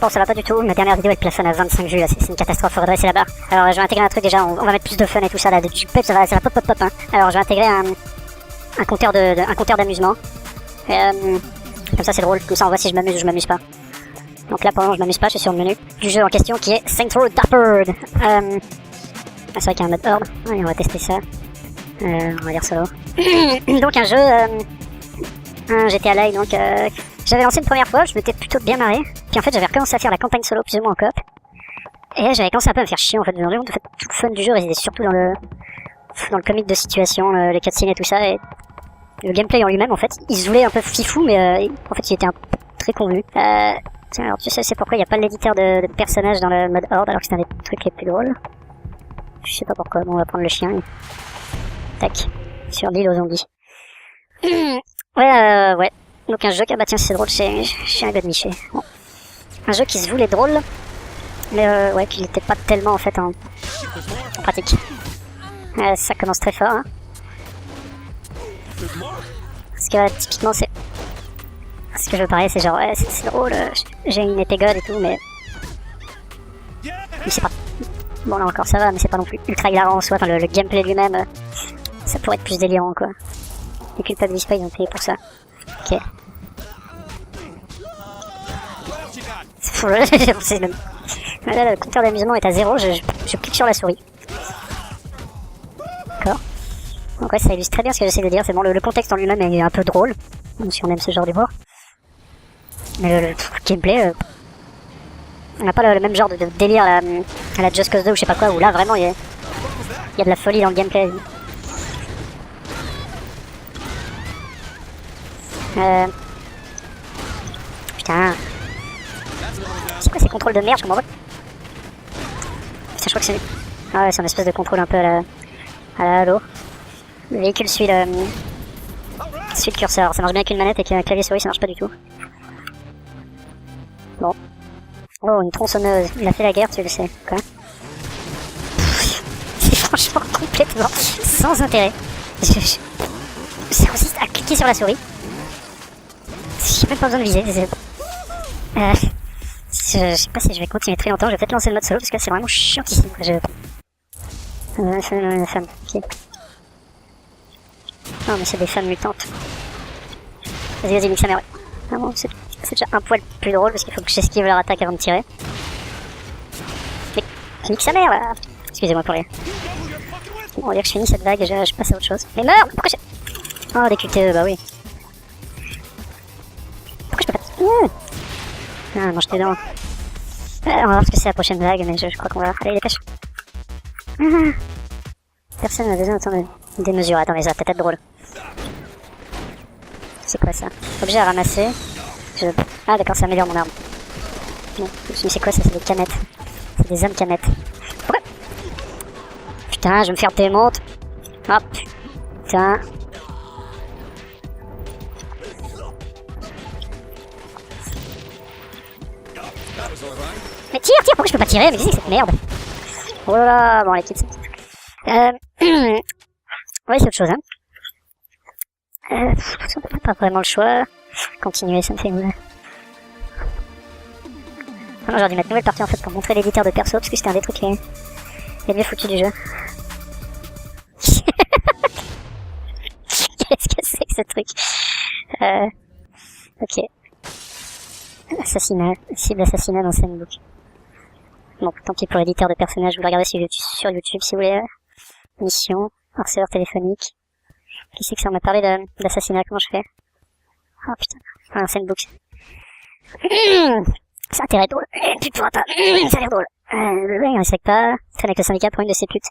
Bon, ça va pas du tout, ma dernière vidéo elle plafonne à 25 vues là, c'est une catastrophe, faudrait dresser la barre. Alors je vais intégrer un truc déjà, on va mettre plus de fun et tout ça là, du pep, ça va pop pop pop hein. Alors je vais intégrer un compteur d'amusement. Comme ça c'est drôle, comme ça on voit si je m'amuse ou je m'amuse pas. Donc là pour le moment je m'amuse pas, je suis sur le menu du jeu en question qui est Saints Row Dappered. C'est vrai qu'il y a un mode horde, ouais, on va tester ça. On va dire solo. Donc un jeu, un GTA Live, donc j'avais lancé une première fois, je m'étais plutôt bien marré. Puis en fait j'avais recommencé à faire la campagne solo plus ou moins en coop. Et j'avais commencé un peu à me faire chier en fait. En fait tout le fun du jeu résidait surtout dans le comique de situation, les cutscenes et tout ça. Et le gameplay en lui-même en fait, il se voulait un peu fifou mais en fait il était un peu très convenu. Tiens, alors tu sais c'est pourquoi il n'y a pas l'éditeur de personnages dans le mode horde alors que c'est un des trucs les plus drôles. Je sais pas pourquoi, bon on va prendre le chien. Et... tac, sur l'île aux zombies. Ouais. Donc un jeu qui, ah bah tiens c'est drôle, c'est un godmiché. Bon. Un jeu qui se voulait drôle, mais ouais, qui n'était pas tellement en fait en pratique. Ça commence très fort, hein. Parce que typiquement c'est... Ce que je veux parler c'est genre, ouais c'est drôle, j'ai une épée god et tout, mais c'est pas... Bon là encore ça va, mais c'est pas non plus ultra hilarant en soi, enfin le gameplay lui-même, ça pourrait être plus délirant quoi. Les culpabilise pas, ils ont payé pour ça. Ok. C'est même... Là, le compteur d'amusement est à 0, je clique sur la souris. D'accord. Donc ouais, ça illustre très bien ce que j'essaie de dire, c'est bon, le contexte en lui-même est un peu drôle, même si on aime ce genre d'humour. Mais le gameplay, on n'a pas le même genre de délire à la Just Cause 2 ou je sais pas quoi, où là vraiment il y a de la folie dans le gameplay. Putain. C'est quoi ces contrôles de merde, je comprends pas. Putain, je crois que c'est... Ah ouais, c'est un espèce de contrôle un peu à la Halo. Le véhicule suit le curseur. Ça marche bien avec une manette et qu'un clavier souris ça marche pas du tout. Bon. Oh, une tronçonneuse. Il a fait la guerre, tu le sais. Quoi? C'est franchement complètement sans intérêt. Ça consiste à cliquer sur la souris. J'ai même pas besoin de viser. Je sais pas si je vais continuer très longtemps, je vais peut-être lancer le mode solo parce que c'est vraiment chiantissime. Femme, ok. Non mais c'est des femmes mutantes. Vas-y, nique sa mère, ouais. Ah bon, c'est déjà un poil plus drôle parce qu'il faut que j'esquive leur attaque avant de tirer. Mais nique sa mère là. Excusez-moi pour les... Bon, on va dire que je finis cette vague et je passe à autre chose. Mais meurs! Pourquoi j'ai... Oh, des QTE, bah oui. Pourquoi je peux pas... Ah, mange tes dents. On va voir ce que c'est la prochaine vague, mais je crois qu'on va... Allez, dépêche. Personne n'a besoin d'autant de démesure. Attends, mais ça va peut-être être drôle. C'est quoi ça? Objet à ramasser. Ah d'accord, ça améliore mon arme. Bon, mais c'est quoi ça? C'est des canettes. C'est des âmes canettes. Pourquoi? Putain, je vais me faire démonter. Hop. Putain. Mais tire, pourquoi je peux pas tirer? Mais qu'est-ce que c'est que cette merde? Oh là là, bon les kids. Ouais, c'est autre chose, hein. Pas vraiment le choix. Continuer, ça me fait une... Non, j'aurais dû mettre une nouvelle partie en fait pour montrer l'éditeur de perso, parce que c'était un des trucs les mieux foutus du jeu. Qu'est-ce que c'est que ce truc? Ok. Assassinat, cible assassinat dans Sandbook. Bon, tant pis pour l'éditeur de personnages, vous le regardez sur YouTube si vous voulez. Mission, harceleur téléphonique. Qui c'est que ça m'a parlé d'assassinat, comment je fais? Oh putain, un Sandbook. Ça a intérêt drôle. Tu pourras pas. Ça a l'air drôle. Le gars il respecte pas. Traîne avec le syndicat pour une de ses putes.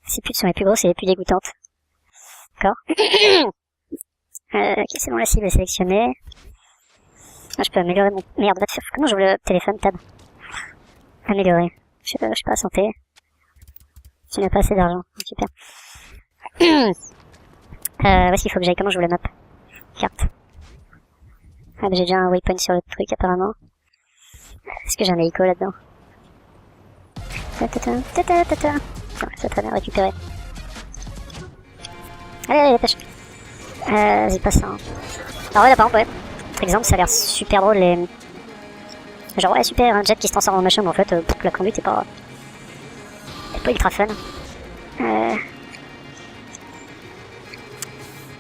Ces putes sont les plus grosses et les plus dégoûtantes. D'accord. Ok, c'est bon, la cible est sélectionnée. Ah, je peux améliorer mon... Merde, va te faire... Comment j'ouvre le téléphone, tab? Améliorer. Je sais pas, santé. Tu n'as pas assez d'argent. Super. Où est-ce qu'il faut que j'aille? Comment j'ouvre la map? Carte. Ah, bah, j'ai déjà un waypoint sur le truc, apparemment. Est-ce que j'ai un hélico là-dedans? C'est très bien récupéré. Allez, dépêche. Vas-y, passe ça. Alors ouais, par exemple, ouais. Par exemple, ça a l'air super drôle Genre ouais super, un jet qui se transforme en machin, mais en fait la conduite est pas ultra fun.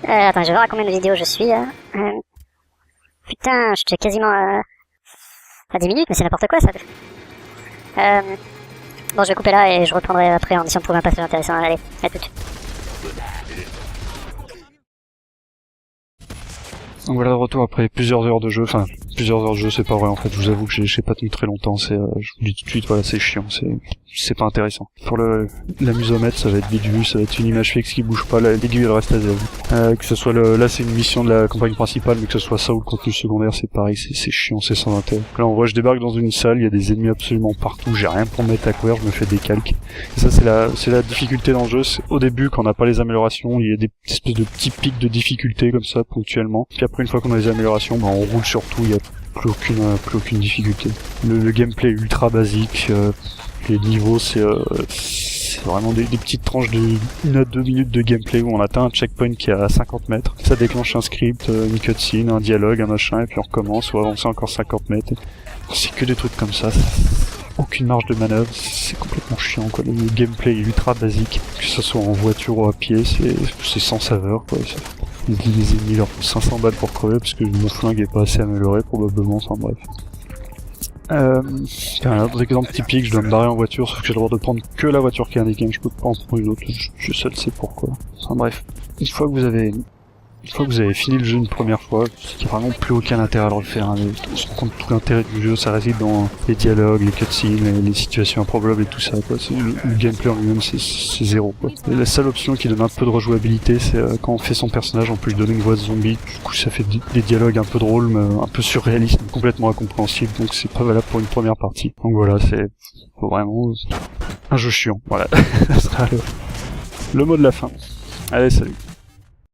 Attends, je vais voir à combien de vidéos je suis. Putain, je suis quasiment à 10 minutes, mais c'est n'importe quoi ça. Bon, je vais couper là et je reprendrai après en essayant de trouver un passage intéressant. Allez, à tout. Donc voilà, de retour après plusieurs heures de jeu, enfin plusieurs heures de jeu c'est pas vrai en fait, je vous avoue que j'ai pas tenu très longtemps, je vous dis tout de suite, voilà, c'est chiant, c'est pas intéressant. Pour l'amusomètre, ça va être vite vu, ça va être une image fixe qui bouge pas, l'aiguille elle reste à zéro. Que ce soit là c'est une mission de la campagne principale, mais que ce soit ça ou le contenu secondaire, c'est pareil, c'est chiant, c'est sans intérêt. Là on voit, je débarque dans une salle, il y a des ennemis absolument partout, j'ai rien pour me mettre à couvert, je me fais des calques. Et ça c'est la difficulté dans le jeu, au début quand on n'a pas les améliorations, il y a des espèces de petits pics de difficulté comme ça ponctuellement. Puis après une fois qu'on a les améliorations, on roule sur tout, il y a plus aucune difficulté. Le gameplay est ultra basique, les niveaux c'est vraiment des petites tranches de 1 à 2 minutes de gameplay où on atteint un checkpoint qui est à 50 mètres. Ça déclenche un script, une cutscene, un dialogue, un machin, et puis on recommence, ou avancer encore 50 mètres. C'est que des trucs comme ça. Aucune marge de manœuvre, c'est complètement chiant quoi. Le gameplay est ultra basique, que ce soit en voiture ou à pied, c'est sans saveur quoi. Les ennemis leur font 500 balles pour crever parce que mon flingue est pas assez amélioré probablement, enfin bref. Un autre exemple typique, je dois me barrer en voiture, sauf que j'ai le droit de prendre que la voiture qui est indiquée, je peux pas en prendre une autre, je seul sais pourquoi. Enfin bref, une fois que vous avez fini le jeu une première fois, il n'y a vraiment plus aucun intérêt à le refaire. Hein. On se rend compte tout l'intérêt du jeu, ça réside dans les dialogues, les cutscenes, les situations improbables et tout ça. Quoi. Le gameplay en lui-même, c'est zéro. Quoi. Et la seule option qui donne un peu de rejouabilité, c'est quand on fait son personnage, on peut lui donner une voix de zombie. Du coup, ça fait des dialogues un peu drôles, mais un peu surréalistes, complètement incompréhensibles. Donc c'est pas valable pour une première partie. Donc voilà, c'est vraiment un jeu chiant. Voilà, ça sera le mot de la fin. Allez, salut.